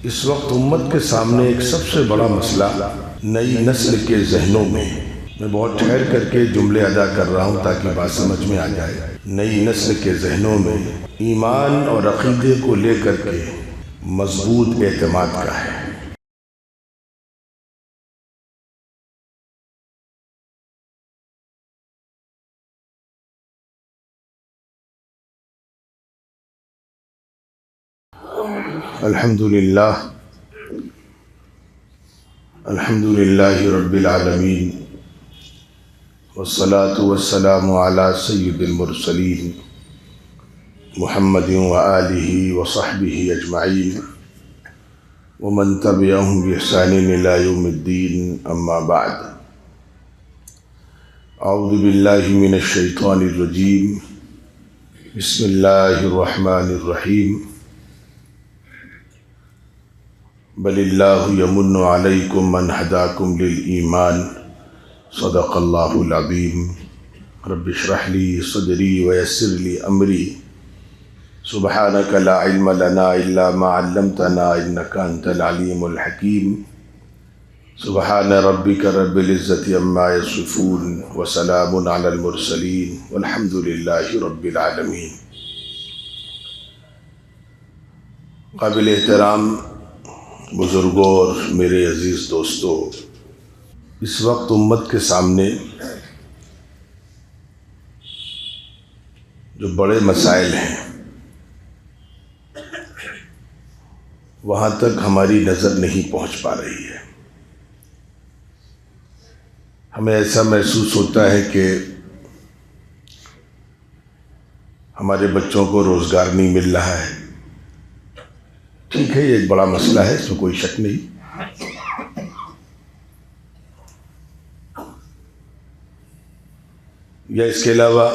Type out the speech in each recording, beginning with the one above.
اس وقت امت کے سامنے ایک سب سے بڑا مسئلہ نئی نسل کے ذہنوں میں بہت ٹھہر کر کے جملے ادا کر رہا ہوں تاکہ بات سمجھ میں آ جائے۔ نئی نسل کے ذہنوں میں ایمان اور عقیدے کو لے کر کے مضبوط اعتماد کا ہے۔ الحمدللہ رب العالمین والصلاة والسلام علی سید المرسلین محمد وآلہ وصحبہ اجمعین ومن تبعہم بإحسان الی یوم الدین، اما بعد۔ اعوذ باللہ من الشیطان الرجیم، بسم اللہ الرحمن الرحیم۔ بل اللہ یمن علیکم من ہداکم للایمان، صدق اللہ العظیم۔ رب اشرح لی صدری ویسر لی امری، سبحانک لا علم لنا الا ما علمتنا انک انت العلیم الحکیم۔ سبحان ربک رب العزت عما یصفون وسلام علی المرسلین والحمد للہ رب العالمین۔ قابل احترام بزرگوں اور میرے عزیز دوستو، اس وقت امت کے سامنے جو بڑے مسائل ہیں وہاں تک ہماری نظر نہیں پہنچ پا رہی ہے۔ ہمیں ایسا محسوس ہوتا ہے کہ ہمارے بچوں کو روزگار نہیں مل رہا ہے۔ ٹھیک ہے، یہ ایک بڑا مسئلہ ہے، اس میں کوئی شک نہیں۔ یا اس کے علاوہ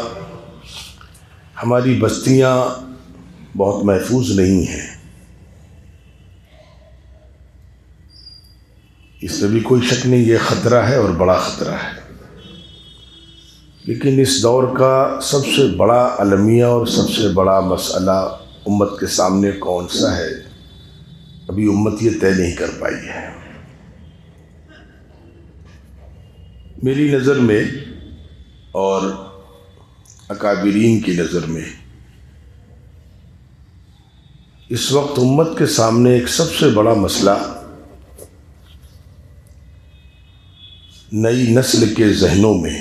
ہماری بستیاں بہت محفوظ نہیں ہیں، اس میں بھی کوئی شک نہیں، یہ خطرہ ہے اور بڑا خطرہ ہے۔ لیکن اس دور کا سب سے بڑا المیہ اور سب سے بڑا مسئلہ امت کے سامنے کون سا ہے، ابھی امت یہ طے نہیں کر پائی ہے۔ میری نظر میں اور اکابرین کی نظر میں اس وقت امت کے سامنے ایک سب سے بڑا مسئلہ نئی نسل کے ذہنوں میں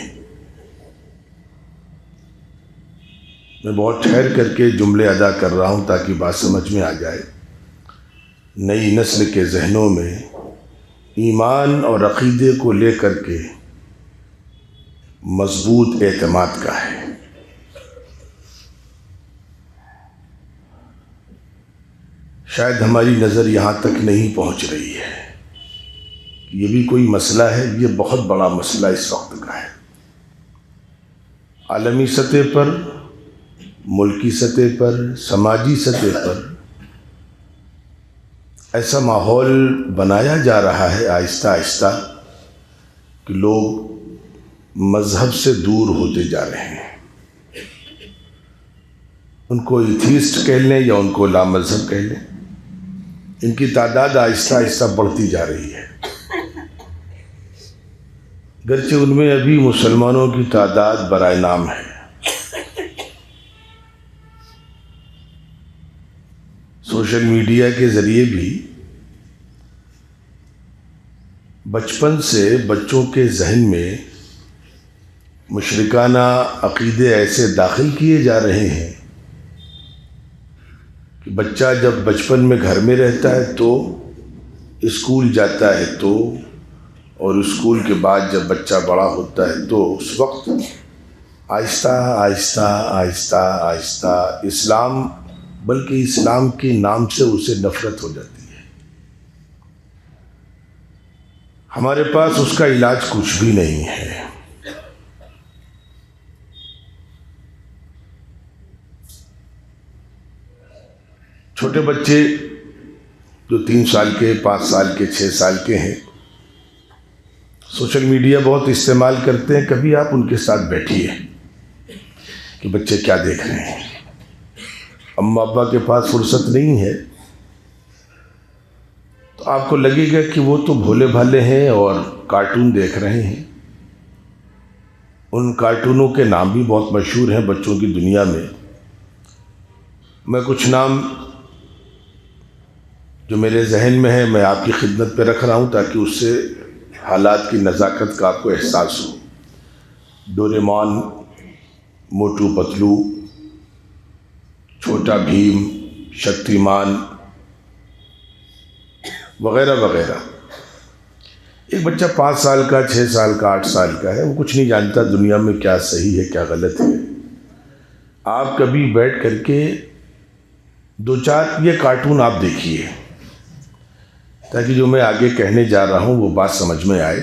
بہت ٹھہر کر کے جملے ادا کر رہا ہوں تاکہ بات سمجھ میں آ جائے۔ نئی نسل کے ذہنوں میں ایمان اور عقیدے کو لے کر کے مضبوط اعتماد کا ہے۔ شاید ہماری نظر یہاں تک نہیں پہنچ رہی ہے۔ یہ بھی کوئی مسئلہ ہے، یہ بہت بڑا مسئلہ اس وقت کا ہے۔ عالمی سطح پر، ملکی سطح پر، سماجی سطح پر ایسا ماحول بنایا جا رہا ہے آہستہ آہستہ کہ لوگ مذہب سے دور ہوتے جا رہے ہیں۔ ان کو ایتھیسٹ کہہ لیں یا ان کو لامذہب کہہ لیں، ان کی تعداد آہستہ آہستہ بڑھتی جا رہی ہے۔ گرچہ ان میں ابھی مسلمانوں کی تعداد برائے نام ہے۔ سوشل میڈیا کے ذریعے بھی بچپن سے بچوں کے ذہن میں مشرکانہ عقیدے ایسے داخل کیے جا رہے ہیں کہ بچہ جب بچپن میں گھر میں رہتا ہے تو اسکول جاتا ہے تو، اور اسکول کے بعد جب بچہ بڑا ہوتا ہے تو اس وقت آہستہ آہستہ آہستہ آہستہ اسلام، بلکہ اسلام کے نام سے اسے نفرت ہو جاتی ہے۔ ہمارے پاس اس کا علاج کچھ بھی نہیں ہے۔ چھوٹے بچے جو 3 سال کے، 5 سال کے، 6 سال کے ہیں، سوشل میڈیا بہت استعمال کرتے ہیں۔ کبھی آپ ان کے ساتھ بیٹھیے کہ بچے کیا دیکھ رہے ہیں۔ اماں ابا کے پاس فرصت نہیں ہے آپ کو لگے گا کہ وہ تو بھولے بھالے ہیں اور کارٹون دیکھ رہے ہیں۔ ان کارٹونوں کے نام بھی بہت مشہور ہیں بچوں کی دنیا میں۔ میں کچھ نام جو میرے ذہن میں ہے میں آپ کی خدمت پہ رکھ رہا ہوں تاکہ اس سے حالات کی نزاکت کا آپ کو احساس ہو۔ ڈوریمون، موٹو پتلو، چھوٹا بھیم، شکتیمان وغیرہ وغیرہ۔ ایک بچہ 5 سال کا، 6 سال کا، 8 سال کا ہے، وہ کچھ نہیں جانتا دنیا میں کیا صحیح ہے کیا غلط ہے۔ آپ کبھی بیٹھ کر کے 2-4 یہ کارٹون آپ دیکھیے تاکہ جو میں آگے کہنے جا رہا ہوں وہ بات سمجھ میں آئے۔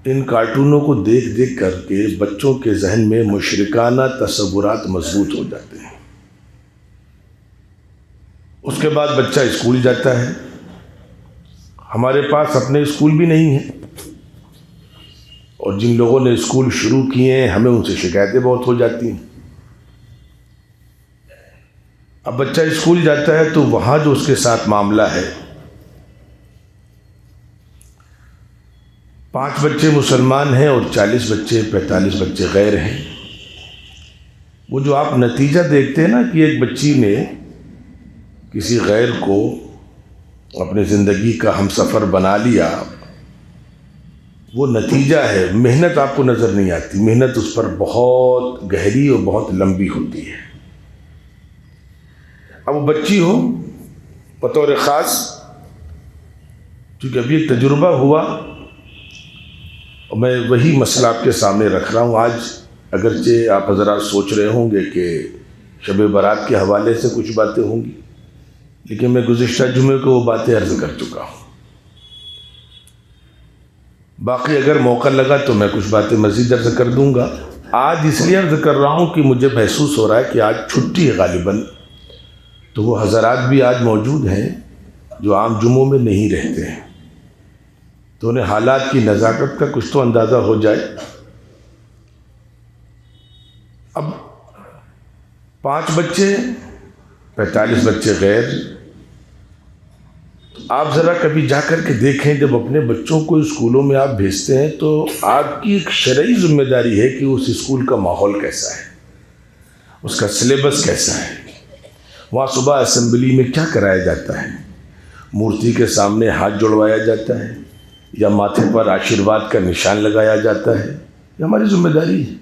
ان کارٹونوں کو دیکھ دیکھ کر کے بچوں کے ذہن میں مشرکانہ تصورات مضبوط ہو جاتے ہیں۔ اس کے بعد بچہ اسکول جاتا ہے۔ ہمارے پاس اپنے اسکول بھی نہیں ہیں، اور جن لوگوں نے اسکول شروع کیے ہیں ہمیں ان سے شکایتیں بہت ہو جاتی ہیں۔ اب بچہ اسکول جاتا ہے تو وہاں جو اس کے ساتھ معاملہ ہے، 5 بچے مسلمان ہیں اور 40 بچے 45 بچے غیر ہیں۔ وہ جو آپ نتیجہ دیکھتے ہیں نا کہ ایک بچی نے کسی غیر کو اپنے زندگی کا ہم سفر بنا لیا، وہ نتیجہ ہے۔ محنت آپ کو نظر نہیں آتی، محنت اس پر بہت گہری اور بہت لمبی ہوتی ہے۔ اب وہ بچی ہو بطور خاص، چونکہ ابھی ایک تجربہ ہوا اور میں وہی مسئلہ آپ کے سامنے رکھ رہا ہوں آج۔ اگرچہ آپ حضرات سوچ رہے ہوں گے کہ شب برات کے حوالے سے کچھ باتیں ہوں گی، لیکن میں گزشتہ جمعے کو وہ باتیں عرض کر چکا ہوں۔ باقی اگر موقع لگا تو میں کچھ باتیں مزید عرض کر دوں گا۔ آج اس لیے عرض کر رہا ہوں کہ مجھے محسوس ہو رہا ہے کہ آج چھٹی ہے غالباً، تو وہ حضرات بھی آج موجود ہیں جو عام جمعوں میں نہیں رہتے ہیں، تو انہیں حالات کی نزاکت کا کچھ تو اندازہ ہو جائے۔ اب 5 بچے 45 بچے غیر۔ آپ ذرا کبھی جا کر کے دیکھیں، جب اپنے بچوں کو اسکولوں میں آپ بھیجتے ہیں تو آپ کی ایک شرعی ذمہ داری ہے کہ اس اسکول کا ماحول کیسا ہے، اس کا سلیبس کیسا ہے، وہاں صبح اسمبلی میں کیا کرایا جاتا ہے، مورتی کے سامنے ہاتھ جوڑوایا جاتا ہے یا ماتھے پر آشیرواد کا نشان لگایا جاتا ہے۔ یہ ہماری ذمہ داری ہے۔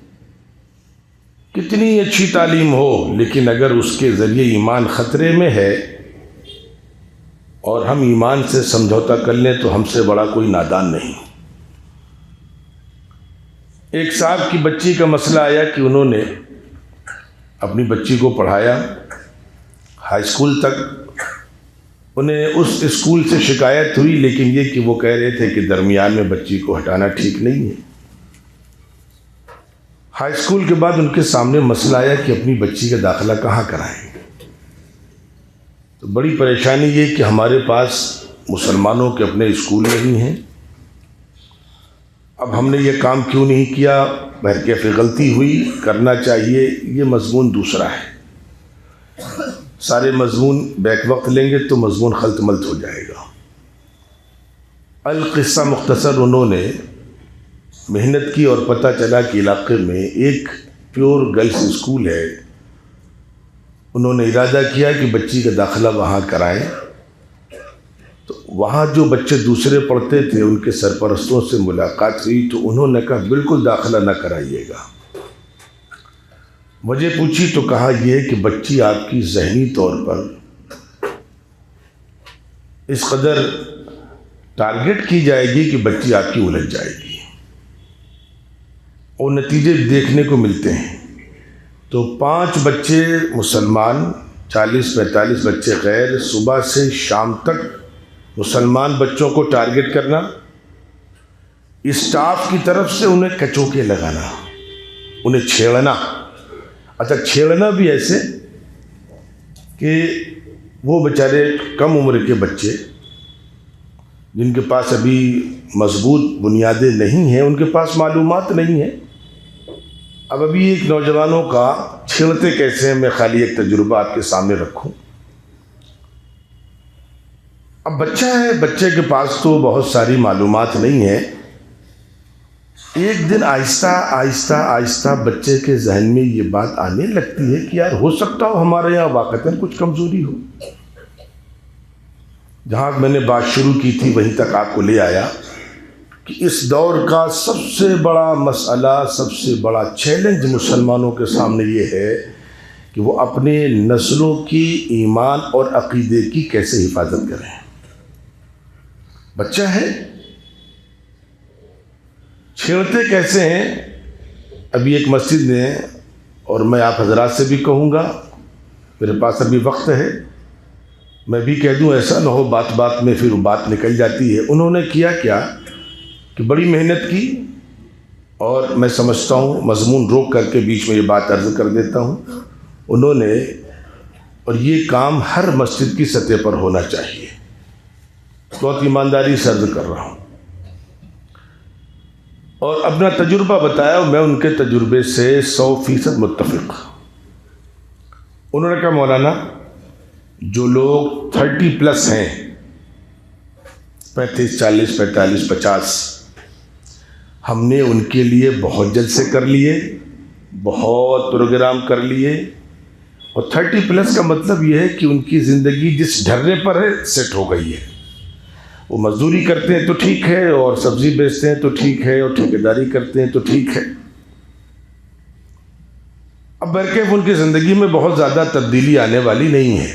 کتنی اچھی تعلیم ہو لیکن اگر اس کے ذریعے ایمان خطرے میں ہے اور ہم ایمان سے سمجھوتا کر لیں تو ہم سے بڑا کوئی نادان نہیں۔ ایک صاحب کی بچی کا مسئلہ آیا کہ انہوں نے اپنی بچی کو پڑھایا ہائی اسکول تک، انہیں اس اسکول سے شکایت ہوئی، لیکن یہ کہ وہ کہہ رہے تھے کہ درمیان میں بچی کو ہٹانا ٹھیک نہیں ہے۔ ہائی اسکول کے بعد ان کے سامنے مسئلہ آیا کہ اپنی بچی کا داخلہ کہاں کرائیں۔ تو بڑی پریشانی یہ کہ ہمارے پاس مسلمانوں کے اپنے اسکول نہیں ہیں۔ اب ہم نے یہ کام کیوں نہیں کیا، بہرکیف غلطی ہوئی، کرنا چاہیے، یہ مضمون دوسرا ہے۔ سارے مضمون بیک وقت لیں گے تو مضمون خلط ملط ہو جائے گا۔ القصہ مختصر، انہوں نے محنت کی اور پتہ چلا کہ علاقے میں ایک پیور گرلز اسکول ہے۔ انہوں نے ارادہ کیا کہ بچی کا داخلہ وہاں کرائیں۔ تو وہاں جو بچے دوسرے پڑھتے تھے ان کے سرپرستوں سے ملاقات ہوئی تو انہوں نے کہا بالکل داخلہ نہ کرائیے گا۔ وجہ پوچھی تو کہا یہ کہ بچی آپ کی ذہنی طور پر اس قدر ٹارگٹ کی جائے گی کہ بچی آپ کی الجھ جائے گی، اور نتیجے دیکھنے کو ملتے ہیں۔ تو 5 بچے مسلمان، 40-45 بچے غیر، صبح سے شام تک مسلمان بچوں کو ٹارگٹ کرنا، اسٹاف کی طرف سے انہیں کچوکے لگانا، انہیں چھیڑنا۔ اچھا، چھیڑنا بھی ایسے کہ وہ بیچارے کم عمر کے بچے جن کے پاس ابھی مضبوط بنیادیں نہیں ہیں، ان کے پاس معلومات نہیں ہیں۔ اب ابھی ایک نوجوانوں کا چھیڑتے کیسے ہیں، میں خالی ایک تجربہ آپ کے سامنے رکھوں۔ اب بچہ ہے، بچے کے پاس تو بہت ساری معلومات نہیں ہیں. ایک دن آہستہ آہستہ آہستہ بچے کے ذہن میں یہ بات آنے لگتی ہے کہ یار ہو سکتا ہو ہمارے یہاں واقعتاً کچھ کمزوری ہو. جہاں میں نے بات شروع کی تھی وہیں تک آپ کو لے آیا کہ اس دور کا سب سے بڑا مسئلہ، سب سے بڑا چیلنج مسلمانوں کے سامنے یہ ہے کہ وہ اپنے نسلوں کی ایمان اور عقیدے کی کیسے حفاظت کریں. بچہ ہے، چھیڑتے کیسے ہیں. ابھی ایک مسجد میں، اور میں آپ حضرات سے بھی کہوں گا، میرے پاس ابھی وقت ہے، میں بھی کہہ دوں ایسا نہ ہو بات بات میں پھر بات نکل جاتی ہے. انہوں نے کیا کہ بڑی محنت کی، اور میں سمجھتا ہوں مضمون روک کر کے بیچ میں یہ بات عرض کر دیتا ہوں. انہوں نے، اور یہ کام ہر مسجد کی سطح پر ہونا چاہیے، بہت ایمانداری سے عرض کر رہا ہوں، اور اپنا تجربہ بتایا، اور میں ان کے تجربے سے 100% متفق. انہوں نے کہا مولانا جو لوگ 30+ ہیں، 35 40 45 50، ہم نے ان کے لیے بہت جلسے کر لیے، بہت پروگرام کر لیے، اور 30+ کا مطلب یہ ہے کہ ان کی زندگی جس ڈھرے پر ہے سیٹ ہو گئی ہے. وہ مزدوری کرتے ہیں تو ٹھیک ہے، اور سبزی بیچتے ہیں تو ٹھیک ہے، اور ٹھیکیداری کرتے ہیں تو ٹھیک ہے. اب برکیف ان کی زندگی میں بہت زیادہ تبدیلی آنے والی نہیں ہے.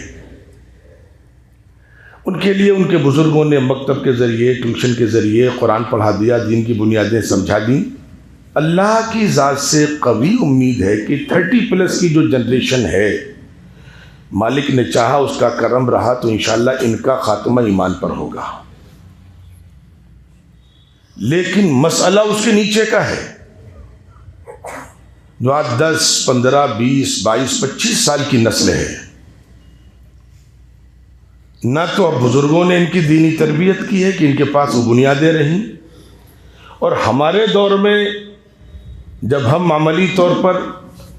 ان کے لیے ان کے بزرگوں نے مکتب کے ذریعے، ٹیوشن کے ذریعے قرآن پڑھا دیا، دین کی بنیادیں سمجھا دیں. اللہ کی ذات سے قوی امید ہے کہ 30+ کی جو جنریشن ہے، مالک نے چاہا، اس کا کرم رہا تو انشاءاللہ ان کا خاتمہ ایمان پر ہوگا. لیکن مسئلہ اس کے نیچے کا ہے، جو آج 10 15 20 22 25 سال کی نسل ہے. نہ تو اب بزرگوں نے ان کی دینی تربیت کی ہے کہ ان کے پاس وہ بنیادیں رہیں، اور ہمارے دور میں جب ہم عملی طور پر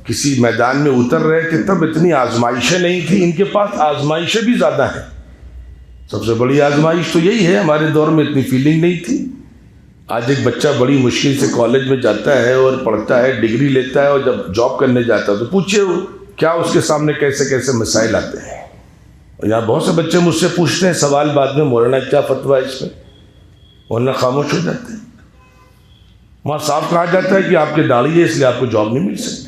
کسی میدان میں اتر رہے تھے تب اتنی آزمائشیں نہیں تھیں. ان کے پاس آزمائشیں بھی زیادہ ہیں. سب سے بڑی آزمائش تو یہی ہے، ہمارے دور میں اتنی فیلنگ نہیں تھی. آج ایک بچہ بڑی مشکل سے کالج میں جاتا ہے اور پڑھتا ہے، ڈگری لیتا ہے، اور جب جاب کرنے جاتا ہے تو پوچھے کیا اس کے سامنے کیسے کیسے مسائل آتے ہیں. اور یہاں بہت سے بچے مجھ سے پوچھتے ہیں سوال، بعد میں مولانا کیا فتویٰ ہے اس میں، مولانا خاموش ہو جاتے ہیں. وہاں صاف کہا جاتا ہے کہ آپ کی داڑھی ہے اس لیے آپ کو جاب نہیں مل سکتی.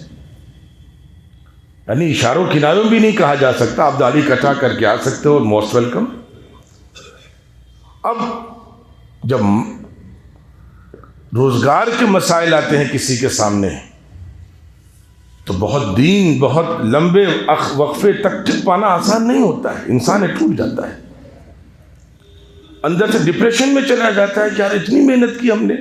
یعنی اشاروں کناروں بھی نہیں کہا جا سکتا، آپ داڑھی کٹا کر کے آ سکتے ہو، موسٹ ویلکم. اب جب روزگار کے مسائل آتے ہیں کسی کے سامنے تو بہت لمبے وقفے تک ٹک پانا آسان نہیں ہوتا ہے. انسان ٹوٹ جاتا ہے، اندر سے ڈپریشن میں چلا جاتا ہے کہ یار اتنی محنت کی ہم نے.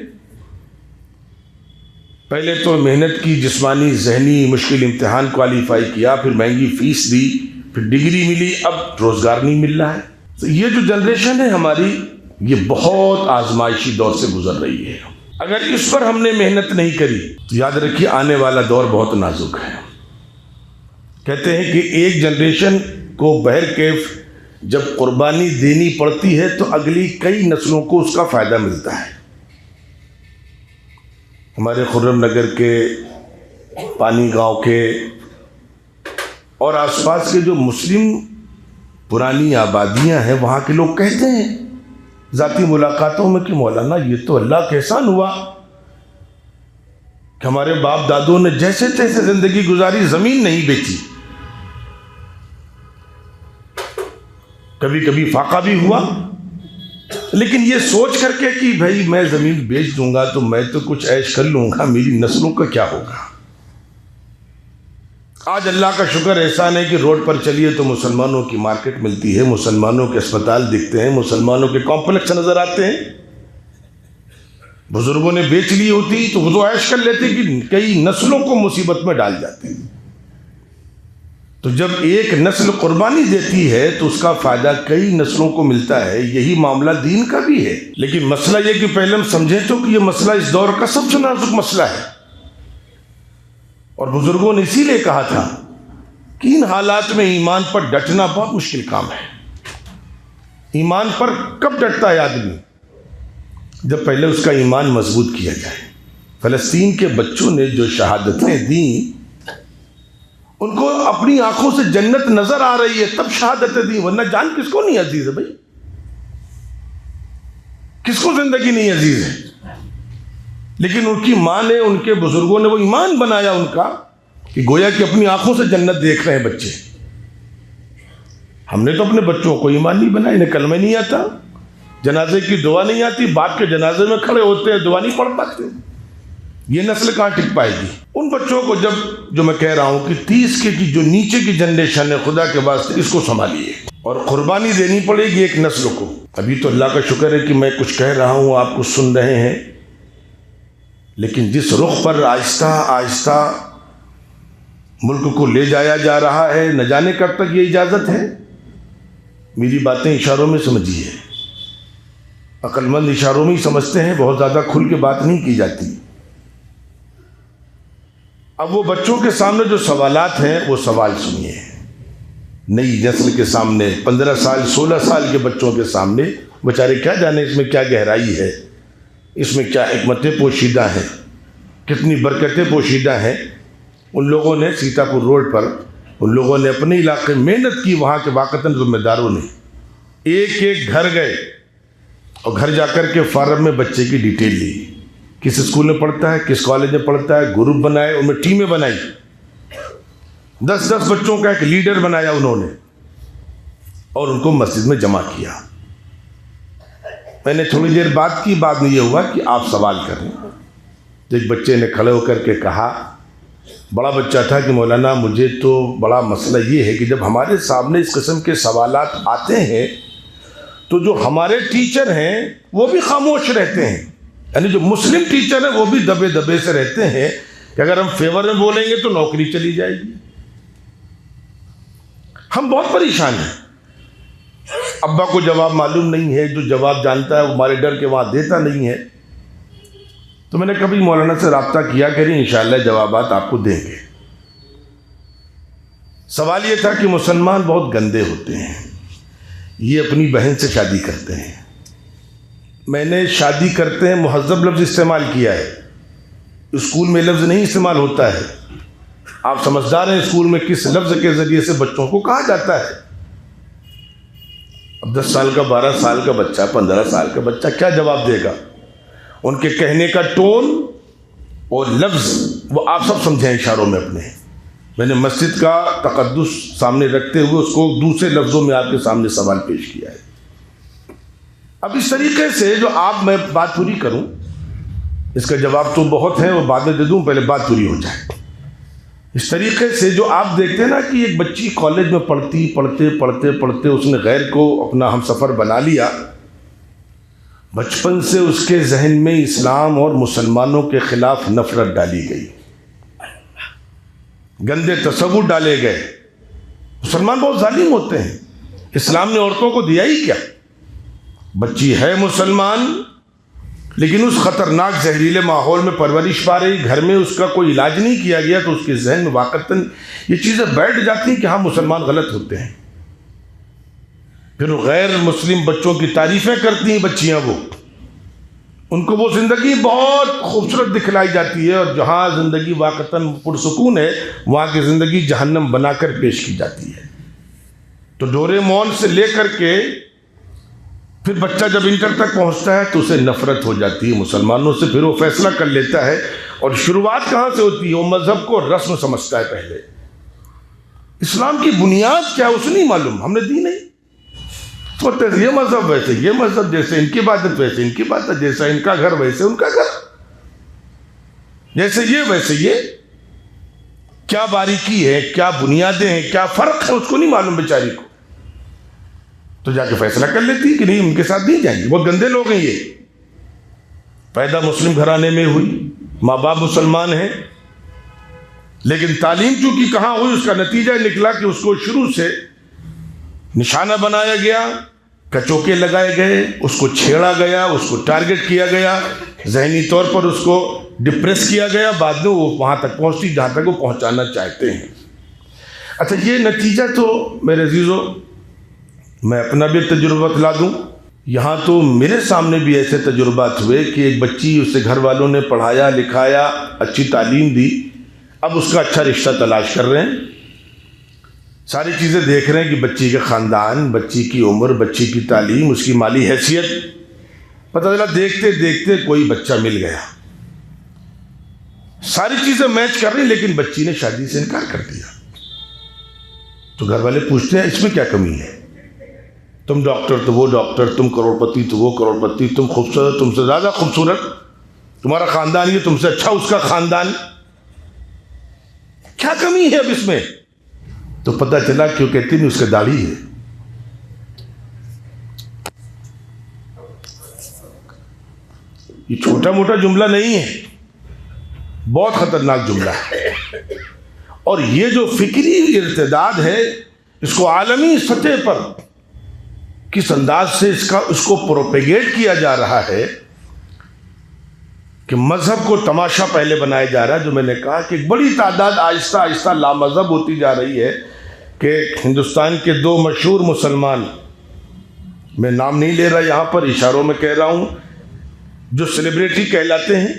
پہلے تو محنت کی، جسمانی ذہنی مشکل امتحان کوالیفائی کیا، پھر مہنگی فیس دی، پھر ڈگری ملی، اب روزگار نہیں مل رہا ہے. تو یہ جو جنریشن ہے ہماری، یہ بہت آزمائشی دور سے گزر رہی ہے. اگر اس پر ہم نے محنت نہیں کری تو یاد رکھیے آنے والا دور بہت نازک ہے. کہتے ہیں کہ ایک جنریشن کو بہرکیف جب قربانی دینی پڑتی ہے تو اگلی کئی نسلوں کو اس کا فائدہ ملتا ہے. ہمارے خرم نگر کے، پانی گاؤں کے اور آس پاس کے جو مسلم پرانی آبادیاں ہیں، وہاں کے لوگ کہتے ہیں ذاتی ملاقاتوں میں کہ مولانا یہ تو اللہ کا احسان ہوا کہ ہمارے باپ دادوں نے جیسے تیسے زندگی گزاری، زمین نہیں بیچی. کبھی کبھی فاقہ بھی ہوا، لیکن یہ سوچ کر کے کہ بھائی میں زمین بیچ دوں گا تو میں تو کچھ عیش کر لوں گا، میری نسلوں کا کیا ہوگا. آج اللہ کا شکر احسان ہے کہ روڈ پر چلیے تو مسلمانوں کی مارکیٹ ملتی ہے، مسلمانوں کے اسپتال دکھتے ہیں، مسلمانوں کے کمپلیکس نظر آتے ہیں. بزرگوں نے بیچ لی ہوتی تو وہ تو عیش کر لیتے کہ کئی نسلوں کو مصیبت میں ڈال جاتے ہیں. تو جب ایک نسل قربانی دیتی ہے تو اس کا فائدہ کئی نسلوں کو ملتا ہے. یہی معاملہ دین کا بھی ہے. لیکن مسئلہ یہ کہ پہلے ہم سمجھیں تو کہ یہ مسئلہ اس دور کا سب سے نازک مسئلہ ہے، اور بزرگوں نے اسی لیے کہا تھا کہ ان حالات میں ایمان پر ڈٹنا بہت مشکل کام ہے. ایمان پر کب ڈٹتا ہے آدمی؟ جب پہلے اس کا ایمان مضبوط کیا جائے۔ فلسطین کے بچوں نے جو شہادتیں دیں ان کو اپنی آنکھوں سے جنت نظر آ رہی ہے تب شہادتیں دیں، ورنہ جان کس کو نہیں عزیز ہے بھائی؟ کس کو زندگی نہیں عزیز ہے؟ لیکن ان کی ماں نے، ان کے بزرگوں نے وہ ایمان بنایا ان کا کہ گویا کہ اپنی آنکھوں سے جنت دیکھ رہے ہیں بچے۔ ہم نے تو اپنے بچوں کو ایمان نہیں بنایا، انہیں کلمہ نہیں آتا، جنازے کی دعا نہیں آتی، باپ کے جنازے میں کھڑے ہوتے ہیں دعا نہیں پڑھ پاتے، یہ نسل کہاں ٹک پائے گی؟ ان بچوں کو جو میں کہہ رہا ہوں کہ 30 کی جو نیچے کی جنریشن ہے، خدا کے واسطے اس کو سنبھالیے اور قربانی دینی پڑے گی ایک نسل کو۔ ابھی تو اللہ کا شکر ہے کہ میں کچھ کہہ رہا ہوں، آپ کچھ سن رہے ہیں، لیکن جس رخ پر آہستہ آہستہ ملک کو لے جایا جا رہا ہے، نہ جانے کب تک یہ اجازت ہے۔ میری باتیں اشاروں میں سمجھیے، عقل مند اشاروں میں ہی سمجھتے ہیں، بہت زیادہ کھل کے بات نہیں کی جاتی۔ اب وہ بچوں کے سامنے جو سوالات ہیں وہ سوال سنیے، نئی نسل کے سامنے، 15 سال 16 سال کے بچوں کے سامنے، بیچارے کیا جانے اس میں کیا گہرائی ہے، اس میں کیا حکمتیں پوشیدہ ہیں، کتنی برکتیں پوشیدہ ہیں۔ ان لوگوں نے سیتا پور روڈ پر، ان لوگوں نے اپنے علاقے محنت کی، وہاں کے واقعتاً ذمہ داروں نے ایک ایک گھر گئے اور گھر جا کر کے فارم میں بچے کی ڈیٹیل لی، کس اسکول میں پڑھتا ہے، کس کالج میں پڑھتا ہے، گروپ بنائے، ان میں ٹیمیں بنائی، 10 بچوں کا ایک لیڈر بنایا انہوں نے اور ان کو مسجد میں جمع کیا۔ میں نے تھوڑی دیر بات کی، بعد میں یہ ہوا کہ آپ سوال کریں۔ تو ایک بچے نے کھڑے ہو کر کے کہا، بڑا بچہ تھا، کہ مولانا مجھے تو بڑا مسئلہ یہ ہے کہ جب ہمارے سامنے اس قسم کے سوالات آتے ہیں تو جو ہمارے ٹیچر ہیں وہ بھی خاموش رہتے ہیں، یعنی جو مسلم ٹیچر ہیں وہ بھی دبے دبے سے رہتے ہیں کہ اگر ہم فیور میں بولیں گے تو نوکری چلی جائے گی۔ ہم بہت پریشان ہیں، ابا کو جواب معلوم نہیں ہے، جو جواب جانتا ہے وہ ہمارے ڈر کے وہاں دیتا نہیں ہے۔ تو میں نے کبھی مولانا سے رابطہ کیا کہ انشاءاللہ جوابات آپ کو دیں گے۔ سوال یہ تھا کہ مسلمان بہت گندے ہوتے ہیں، یہ اپنی بہن سے شادی کرتے ہیں۔ میں نے شادی کرتے ہیں مہذب لفظ استعمال کیا ہے، اسکول میں لفظ نہیں استعمال ہوتا ہے۔ آپ سمجھدار ہیں اسکول میں کس لفظ کے ذریعے سے بچوں کو کہا جاتا ہے۔ اب 10 سال کا، 12 سال کا بچہ، 15 سال کا بچہ کیا جواب دے گا؟ ان کے کہنے کا ٹون اور لفظ وہ آپ سب سمجھیں اشاروں میں اپنے۔ میں نے مسجد کا تقدس سامنے رکھتے ہوئے اس کو دوسرے لفظوں میں آپ کے سامنے سوال پیش کیا ہے۔ اب اس طریقے سے جو میں بات پوری کروں، اس کا جواب تو بہت ہے، وہ بعد میں دے دوں، پہلے بات پوری ہو جائے۔ اس طریقے سے جو آپ دیکھتے ہیں نا کہ ایک بچی کالج میں پڑھتے اس نے غیر کو اپنا ہم سفر بنا لیا، بچپن سے اس کے ذہن میں اسلام اور مسلمانوں کے خلاف نفرت ڈالی گئی، گندے تصور ڈالے گئے۔ مسلمان بہت ظالم ہوتے ہیں، اسلام نے عورتوں کو دیا ہی کیا؟ بچی ہے مسلمان لیکن اس خطرناک زہریلے ماحول میں پرورش پا رہی، گھر میں اس کا کوئی علاج نہیں کیا گیا، تو اس کے ذہن میں واقعتاً یہ چیزیں بیٹھ جاتی ہیں کہ ہاں مسلمان غلط ہوتے ہیں۔ پھر غیر مسلم بچوں کی تعریفیں کرتی ہیں بچیاں، وہ ان کو وہ زندگی بہت خوبصورت دکھلائی جاتی ہے، اور جہاں زندگی واقعتاً پرسکون ہے وہاں کی زندگی جہنم بنا کر پیش کی جاتی ہے۔ تو ڈوریمون سے لے کر کے پھر بچہ جب انٹر تک پہنچتا ہے تو اسے نفرت ہو جاتی ہے مسلمانوں سے، پھر وہ فیصلہ کر لیتا ہے، اور شروعات کہاں سے ہوتی ہے؟ وہ مذہب کو رسم سمجھتا ہے پہلے۔ اسلام کی بنیاد کیا ہے اسے نہیں معلوم، ہم نے دی نہیں، سوچتے ہیں یہ مذہب ویسے یہ مذہب، جیسے ان کی عبادت ویسے ان کی عبادت، جیسا ان کا گھر ویسے ان کا گھر، جیسے یہ ویسے یہ۔ کیا باریکی ہے، کیا بنیادیں ہیں، کیا فرق ہے، اس کو نہیں معلوم بیچاری کو۔ تو جا کے فیصلہ کر لیتی کہ نہیں ان کے ساتھ نہیں جائیں گے، بہت گندے لوگ ہیں یہ۔ پیدا مسلم گھرانے میں ہوئی، ماں باپ مسلمان ہیں، لیکن تعلیم چونکہ کہاں ہوئی، اس کا نتیجہ نکلا کہ اس کو شروع سے نشانہ بنایا گیا، کچوکے لگائے گئے، اس کو چھیڑا گیا، اس کو ٹارگٹ کیا گیا، ذہنی طور پر اس کو ڈپریس کیا گیا، بعد میں وہ وہاں تک پہنچتی جہاں تک وہ پہنچانا چاہتے ہیں۔ اچھا، یہ نتیجہ تو میرے عزیزو میں اپنا بھی تجربہ بتلا دوں. یہاں تو میرے سامنے بھی ایسے تجربات ہوئے کہ ایک بچی، اسے گھر والوں نے پڑھایا لکھایا، اچھی تعلیم دی، اب اس کا اچھا رشتہ تلاش کر رہے ہیں، ساری چیزیں دیکھ رہے ہیں کہ بچی کے خاندان، بچی کی عمر، بچی کی تعلیم، اس کی مالی حیثیت. پتہ چلا دیکھتے دیکھتے کوئی بچہ مل گیا، ساری چیزیں میچ کر رہی، لیکن بچی نے شادی سے انکار کر دیا. تو گھر والے پوچھتے ہیں اس میں کیا کمی ہے؟ تم ڈاکٹر تو وہ ڈاکٹر، تم کروڑ پتی تو وہ کروڑ پتی، تم خوبصورت، تم سے زیادہ خوبصورت، تمہارا خاندان یہ تم سے اچھا اس کا خاندان، کیا کمی ہے اب اس میں؟ تو پتہ چلا کیوں کہتی نہیں، اس کے داڑھی ہے. یہ چھوٹا موٹا جملہ نہیں ہے، بہت خطرناک جملہ ہے. اور یہ جو فکری ارتداد ہے، اس کو عالمی سطح پر کس انداز سے اس کو پروپیگیٹ کیا جا رہا ہے کہ مذہب کو تماشا پہلے بنایا جا رہا ہے. جو میں نے کہا کہ ایک بڑی تعداد آہستہ آہستہ لامذہب ہوتی جا رہی ہے کہ ہندوستان کے 2 مشہور مسلمان، میں نام نہیں لے رہا یہاں پر، اشاروں میں کہہ رہا ہوں، جو سیلیبریٹی کہلاتے ہیں.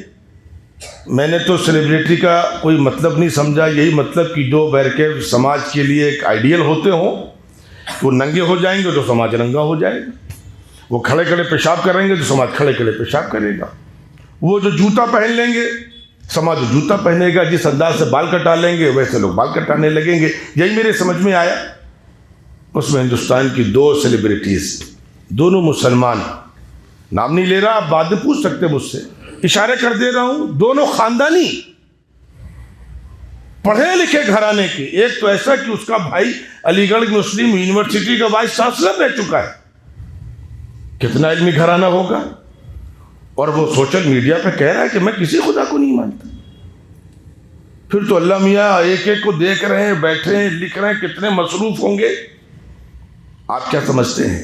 میں نے تو سیلیبریٹی کا کوئی مطلب نہیں سمجھا، یہی مطلب کہ جو بیرکے سماج کے لیے ایک آئیڈیل ہوتے ہوں، وہ ننگے ہو جائیں گے تو سماج ننگا ہو جائے گا، وہ کھڑے کھڑے پیشاب کریں گے تو سماج کھڑے کھڑے پیشاب کرے گا، وہ جو جوتا پہن لیں گے سماج جوتا پہنے گا، جس انداز سے بال کٹا لیں گے ویسے لوگ بال کٹانے لگیں گے. یہی میرے سمجھ میں آیا. اس میں ہندوستان کی 2 سیلیبریٹیز، دونوں مسلمان، نام نہیں لے رہا، آپ بعد میں پوچھ سکتے مجھ سے، اشارے کر دے رہا ہوں، دونوں خاندانی پڑھے لکھے گھرانے کے. ایک تو ایسا کہ اس کا بھائی علی گڑھ مسلم یونیورسٹی کا وائس چانسلر رہ چکا ہے، کتنا علمی گھرانہ ہوگا، اور وہ سوشل میڈیا پہ کہہ رہا ہے کہ میں کسی خدا کو نہیں مانتا. پھر تو اللہ میاں ایک ایک کو دیکھ رہے ہیں، بیٹھے ہیں، لکھ رہے ہیں، کتنے مصروف ہوں گے. آپ کیا سمجھتے ہیں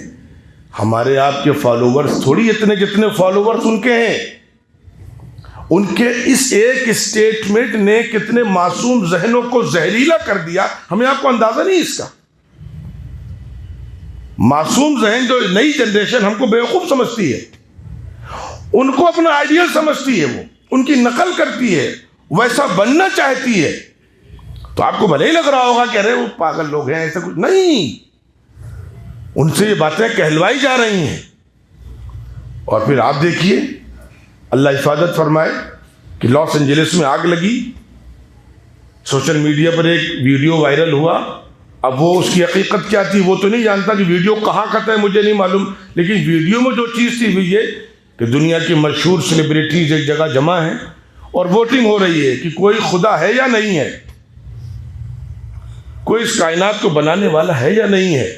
ہمارے آپ کے فالوورز تھوڑی اتنے جتنے فالوورز ان کے ہیں؟ ان کے اس ایک اسٹیٹمنٹ نے کتنے معصوم ذہنوں کو زہریلا کر دیا، ہمیں آپ کو اندازہ نہیں اس کا. معصوم ذہن جو نئی جنریشن ہم کو بیوقوف سمجھتی ہے، ان کو اپنا آئیڈیل سمجھتی ہے، وہ ان کی نقل کرتی ہے، ویسا بننا چاہتی ہے. تو آپ کو بھلے ہی لگ رہا ہوگا کہ ارے وہ پاگل لوگ ہیں، ایسا کچھ نہیں. ان سے یہ باتیں کہلوائی جا رہی ہیں. اور پھر آپ دیکھیے، اللہ حفاظت فرمائے کہ لاس اینجلس میں آگ لگی، سوشل میڈیا پر ایک ویڈیو وائرل ہوا. اب وہ اس کی حقیقت کیا تھی وہ تو نہیں جانتا کہ ویڈیو کہاں کا تھا، مجھے نہیں معلوم، لیکن ویڈیو میں جو چیز تھی وہ یہ کہ دنیا کی مشہور سیلیبریٹیز ایک جگہ جمع ہیں اور ووٹنگ ہو رہی ہے کہ کوئی خدا ہے یا نہیں ہے، کوئی اس کائنات کو بنانے والا ہے یا نہیں ہے،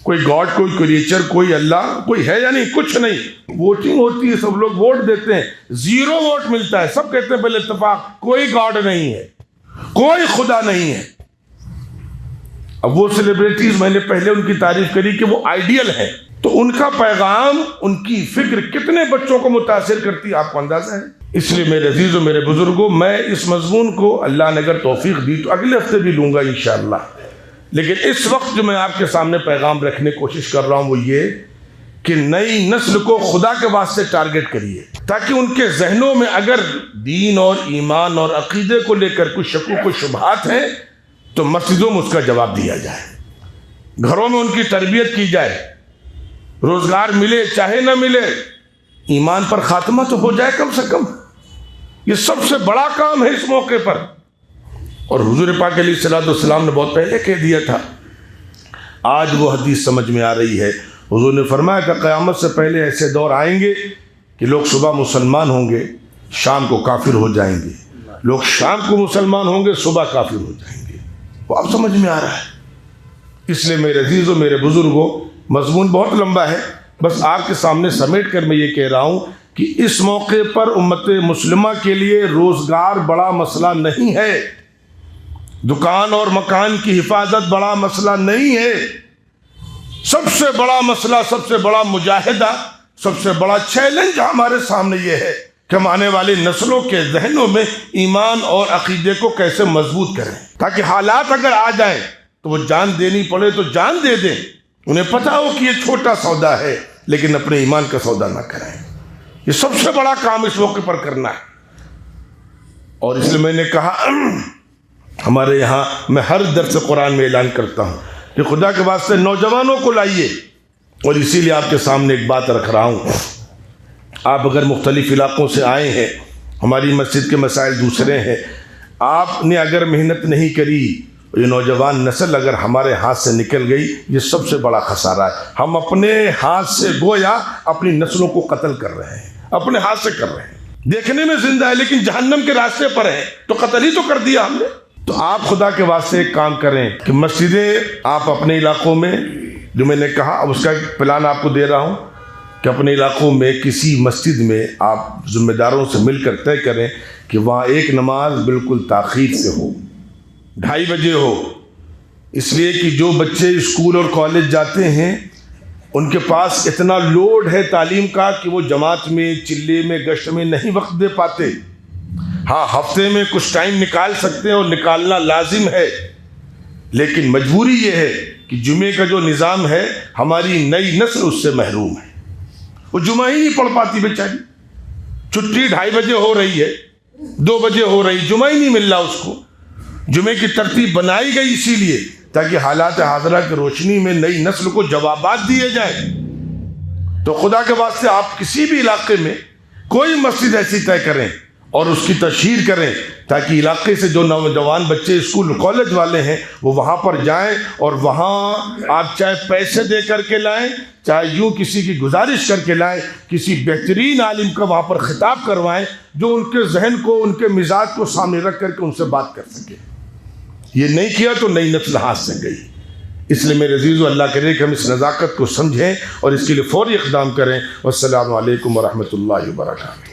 کوئی گاڈ، کوئی کریچر، کوئی اللہ، کوئی ہے یا نہیں، کچھ نہیں. ووٹنگ ہوتی ہے، سب لوگ ووٹ دیتے ہیں، 0 ووٹ ملتا ہے. سب کہتے ہیں بل اتفاق کوئی گاڈ نہیں ہے، کوئی خدا نہیں ہے. اب وہ سیلیبریٹیز، میں نے پہلے ان کی تعریف کری کہ وہ آئیڈیل ہے، تو ان کا پیغام، ان کی فکر کتنے بچوں کو متاثر کرتی ہے آپ کو اندازہ ہے. اس لیے میرے عزیزوں، میرے بزرگوں، میں اس مضمون کو اللہ نے اگر توفیق دی تو اگلے ہفتے بھی لوں گا انشاءاللہ. لیکن اس وقت جو میں آپ کے سامنے پیغام رکھنے کی کوشش کر رہا ہوں وہ یہ کہ نئی نسل کو خدا کے واسطے ٹارگٹ کریے، تاکہ ان کے ذہنوں میں اگر دین اور ایمان اور عقیدے کو لے کر کچھ شک و کوئی شبہات ہیں تو مسجدوں میں اس کا جواب دیا جائے، گھروں میں ان کی تربیت کی جائے، روزگار ملے چاہے نہ ملے، ایمان پر خاتمہ تو ہو جائے کم سے کم. یہ سب سے بڑا کام ہے اس موقع پر. اور حضور پاک علیہ الصلوۃ والسلام نے بہت پہلے کہہ دیا تھا، آج وہ حدیث سمجھ میں آ رہی ہے. حضور نے فرمایا کہ قیامت سے پہلے ایسے دور آئیں گے کہ لوگ صبح مسلمان ہوں گے، شام کو کافر ہو جائیں گے، لوگ شام کو مسلمان ہوں گے، صبح کافر ہو جائیں گے. وہ اب سمجھ میں آ رہا ہے. اس لیے میرے عزیزوں، میرے بزرگوں، مضمون بہت لمبا ہے، بس آپ کے سامنے سمیٹ کر میں یہ کہہ رہا ہوں کہ اس موقع پر امت مسلمہ کے لیے روزگار بڑا مسئلہ نہیں ہے، دکان اور مکان کی حفاظت بڑا مسئلہ نہیں ہے. سب سے بڑا مسئلہ، سب سے بڑا مجاہدہ، سب سے بڑا چیلنج ہمارے سامنے یہ ہے کہ ہم آنے والی نسلوں کے ذہنوں میں ایمان اور عقیدے کو کیسے مضبوط کریں، تاکہ حالات اگر آ جائیں تو وہ جان دینی پڑے تو جان دے دیں، انہیں پتا ہو کہ یہ چھوٹا سودا ہے، لیکن اپنے ایمان کا سودا نہ کریں۔ یہ سب سے بڑا کام اس موقع پر کرنا ہے۔ اور اس لیے میں نے کہا ہمارے یہاں میں ہر درس قرآن میں اعلان کرتا ہوں کہ خدا کے واسطے نوجوانوں کو لائیے، اور اسی لیے آپ کے سامنے ایک بات رکھ رہا ہوں۔ آپ اگر مختلف علاقوں سے آئے ہیں، ہماری مسجد کے مسائل دوسرے ہیں، آپ نے اگر محنت نہیں کری، یہ نوجوان نسل اگر ہمارے ہاتھ سے نکل گئی، یہ سب سے بڑا خسارہ ہے۔ ہم اپنے ہاتھ سے گویا اپنی نسلوں کو قتل کر رہے ہیں، اپنے ہاتھ سے کر رہے ہیں۔ دیکھنے میں زندہ ہے لیکن جہنم کے راستے پر ہے، تو قتل ہی تو کر دیا ہم نے۔ تو آپ خدا کے واسطے ایک کام کریں کہ مسجدیں آپ اپنے علاقوں میں، جو میں نے کہا اب اس کا ایک پلان آپ کو دے رہا ہوں کہ اپنے علاقوں میں کسی مسجد میں آپ ذمہ داروں سے مل کر طے کریں کہ وہاں ایک نماز بالکل تاخیر سے ہو، 2:30 بجے ہو، اس لیے کہ جو بچے اسکول اور کالج جاتے ہیں ان کے پاس اتنا لوڈ ہے تعلیم کا کہ وہ جماعت میں، چلے میں، گشت میں نہیں وقت دے پاتے۔ ہاں ہفتے میں کچھ ٹائم نکال سکتے ہیں اور نکالنا لازم ہے، لیکن مجبوری یہ ہے کہ جمعے کا جو نظام ہے ہماری نئی نسل اس سے محروم ہے۔ وہ جمعہ ہی نہیں پڑھ پاتی بیچاری، چھٹی 2:30 بجے ہو رہی ہے، 2 بجے ہو رہی، جمعہ ہی نہیں مل رہا اس کو۔ جمعے کی ترتیب بنائی گئی اسی لیے تاکہ حالات حاضرہ کی روشنی میں نئی نسل کو جوابات دیے جائیں۔ تو خدا کے واسطے آپ کسی بھی علاقے میں کوئی مسجد ایسی طے کریں اور اس کی تشہیر کریں تاکہ علاقے سے جو نوجوان بچے اسکول کالج والے ہیں وہ وہاں پر جائیں، اور وہاں آپ چاہے پیسے دے کر کے لائیں، چاہے یوں کسی کی گزارش کر کے لائیں، کسی بہترین عالم کا وہاں پر خطاب کروائیں جو ان کے ذہن کو، ان کے مزاج کو سامنے رکھ کر کے ان سے بات کر سکے۔ یہ نہیں کیا تو نئی نسل ہاتھ سے گئی۔ اس لیے میرے عزیزو، اللہ کرے کہ ہم اس نزاکت کو سمجھیں اور اس کے لیے فوری اقدام کریں۔ والسلام علیکم ورحمۃ اللہ وبرکاتہ۔